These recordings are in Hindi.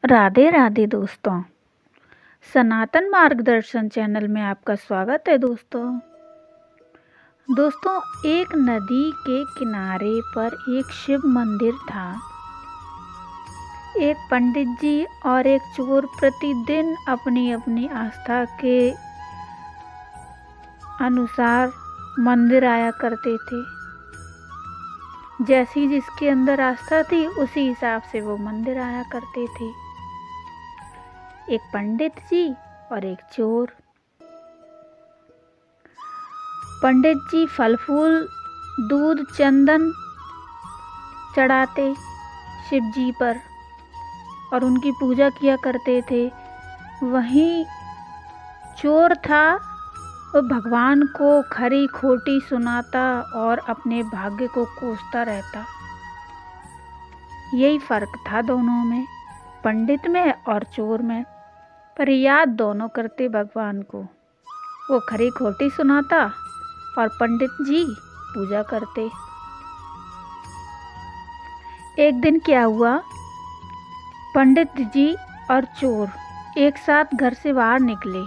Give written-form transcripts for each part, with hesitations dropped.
राधे राधे दोस्तों। सनातन मार्गदर्शन चैनल में आपका स्वागत है दोस्तों। एक नदी के किनारे पर एक शिव मंदिर था। एक पंडित जी और एक चोर प्रतिदिन अपनी अपनी आस्था के अनुसार मंदिर आया करते थे। जैसी जिसके अंदर आस्था थी उसी हिसाब से वो मंदिर आया करते थे। एक पंडित जी और एक चोर। पंडित जी फल फूल दूध चंदन चढ़ाते शिव जी पर और उनकी पूजा किया करते थे। वहीं चोर था, वो भगवान को खरी खोटी सुनाता और अपने भाग्य को कोसता रहता। यही फर्क था दोनों में, पंडित में और चोर में। पर याद दोनों करते भगवान को। वो खरी खोटी सुनाता और पंडित जी पूजा करते। एक दिन क्या हुआ, पंडित जी और चोर एक साथ घर से बाहर निकले,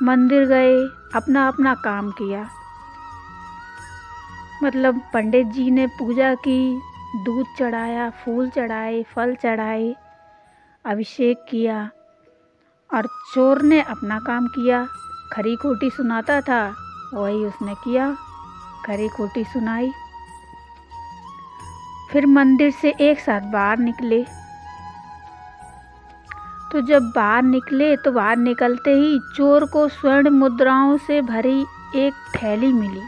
मंदिर गए, अपना अपना काम किया। मतलब पंडित जी ने पूजा की, दूध चढ़ाया, फूल चढ़ाए, फल चढ़ाए, अभिषेक किया, और चोर ने अपना काम किया। खरी खोटी सुनाता था, वही उसने किया, खरी खोटी सुनाई। फिर मंदिर से एक साथ बाहर निकले। तो जब बाहर निकले तो बाहर निकलते ही चोर को स्वर्ण मुद्राओं से भरी एक थैली मिली,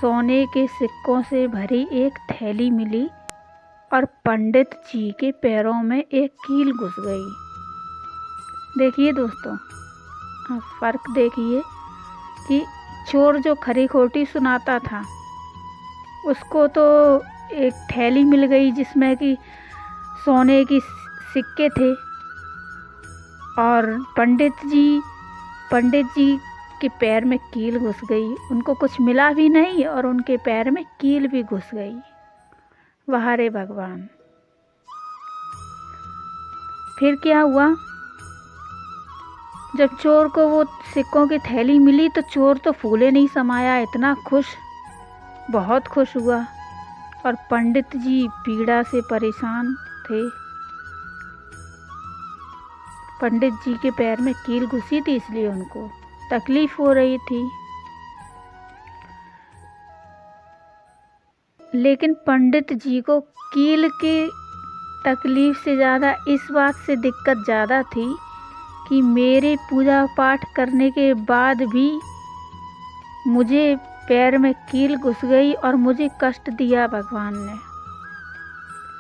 सोने के सिक्कों से भरी एक थैली मिली, और पंडित जी के पैरों में एक कील घुस गई। देखिए दोस्तों, आप फर्क देखिए कि चोर जो खरी खोटी सुनाता था उसको तो एक थैली मिल गई जिसमें कि सोने की सिक्के थे, और पंडित जी के पैर में कील घुस गई। उनको कुछ मिला भी नहीं और उनके पैर में कील भी घुस गई। वाह रे भगवान। फिर क्या हुआ, जब चोर को वो सिक्कों की थैली मिली तो चोर तो फूले नहीं समाया, इतना खुश, बहुत खुश हुआ। और पंडित जी पीड़ा से परेशान थे। पंडित जी के पैर में कील घुसी थी, इसलिए उनको तकलीफ हो रही थी। लेकिन पंडित जी को कील की तकलीफ से ज़्यादा इस बात से दिक्कत ज़्यादा थी कि मेरे पूजा पाठ करने के बाद भी मुझे पैर में कील घुस गई और मुझे कष्ट दिया भगवान ने।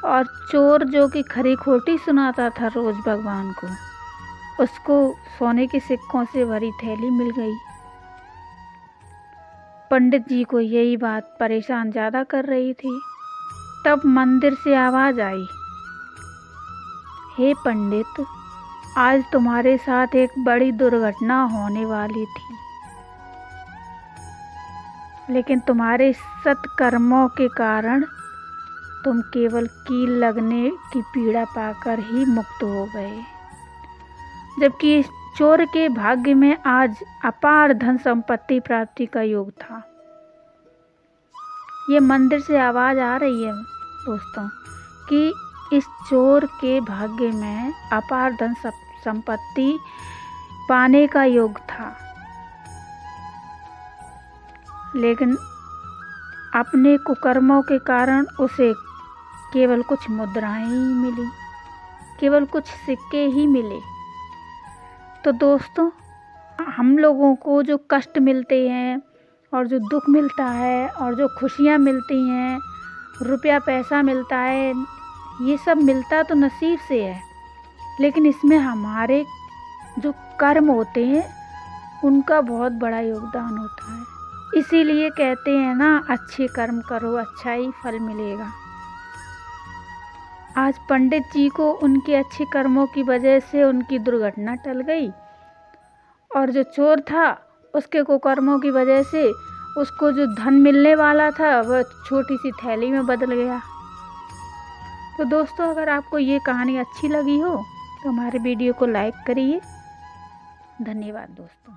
और चोर जो कि खरी खोटी सुनाता था रोज़ भगवान को, उसको सोने के सिक्कों से भरी थैली मिल गई। पंडित जी को यही बात परेशान ज़्यादा कर रही थी। तब मंदिर से आवाज़ आई, हे पंडित, आज तुम्हारे साथ एक बड़ी दुर्घटना होने वाली थी, लेकिन तुम्हारे सत्कर्मों के कारण तुम केवल कील लगने की पीड़ा पाकर ही मुक्त हो गए। जबकि इस चोर के भाग्य में आज अपार धन संपत्ति प्राप्ति का योग था। ये मंदिर से आवाज़ आ रही है दोस्तों कि इस चोर के भाग्य में अपार धन संपत्ति पाने का योग था, लेकिन अपने कुकर्मों के कारण उसे केवल कुछ मुद्राएं ही मिली, केवल कुछ सिक्के ही मिले। तो दोस्तों, हम लोगों को जो कष्ट मिलते हैं और जो दुख मिलता है और जो खुशियाँ मिलती हैं, रुपया पैसा मिलता है, ये सब मिलता तो नसीब से है, लेकिन इसमें हमारे जो कर्म होते हैं उनका बहुत बड़ा योगदान होता है। इसीलिए कहते हैं ना, अच्छे कर्म करो, अच्छा ही फल मिलेगा। आज पंडित जी को उनके अच्छे कर्मों की वजह से उनकी दुर्घटना टल गई, और जो चोर था उसके कुकर्मों की वजह से उसको जो धन मिलने वाला था वह छोटी सी थैली में बदल गया। तो दोस्तों, अगर आपको ये कहानी अच्छी लगी हो तो हमारे वीडियो को लाइक करिए। धन्यवाद दोस्तों।